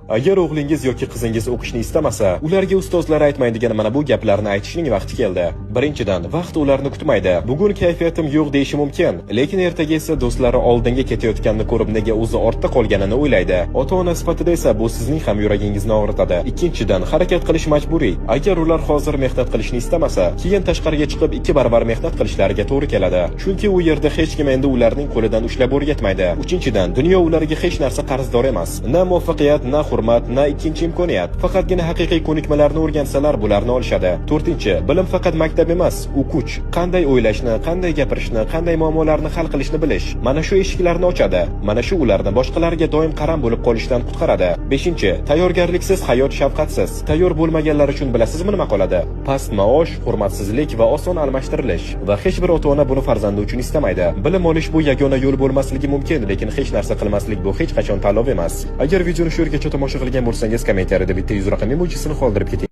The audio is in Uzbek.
Agar o'g'lingiz yoki qizingiz o'qishni istamasa, ularga ustozlar aytmaydigan mana bu gaplarni aytishning vaqti keldi. Birinchidan, vaqt ularni kutmaydi. Bugun kayfiyatim yo'q deyishi mumkin, lekin ertaga esa do'stlari oldinga ketayotganini ko'rib nega o'zi ortda qolganini o'ylaydi. Ota-ona sifatida esa bu sizning ham yuragingizni og'ritadi. Ikkinchidan, harakat qilish majburiy. Agar ular hozir mehnat qilishni istamasa, keyin tashqariga chiqib 2 barobar mehnat qilishlariga to'g'ri keladi. Chunki u yerda hech kim endi ularning qo'lidan ushlab o'rgatmaydi. Uchinchidan, dunyo ularga hech narsa qarzdor emas. Na muvaffaqiyat, na hurmat, na ikkinchi imkoniyat. Faqatgina haqiqiy ko'nikmalarni o'rgansalar, bularni olishadi. To'rtinchi, bilim faqat maktab emas, u kuch. Qanday o'ylashni, qanday gapirishni, qanday muammolarni hal qilishni bilish. Mana shu eshiklarni ochadi. Mana shu ularni boshqalarga doim qaram bo'lib qolishdan qutqaradi. Beshinchi, tayyorgarliksiz hayot shafqatsiz. Tayyor bo'lmaganlar uchun bilasizmi nima qoladi? Past maosh, hurmatsizlik va oson almashtirilish. Va hech bir ota-ona buni farzandi uchun istamaydi. Bilim olish bu yagona yo'l bo'lmasligi mumkin, lekin hech narsa qilmaslik bu hech qachon tanlov emas. Agar videoni shu yergacha tomosha qilgan bo'lsangiz, kommentariyada bitta 100 raqam emojisini qoldirib keting.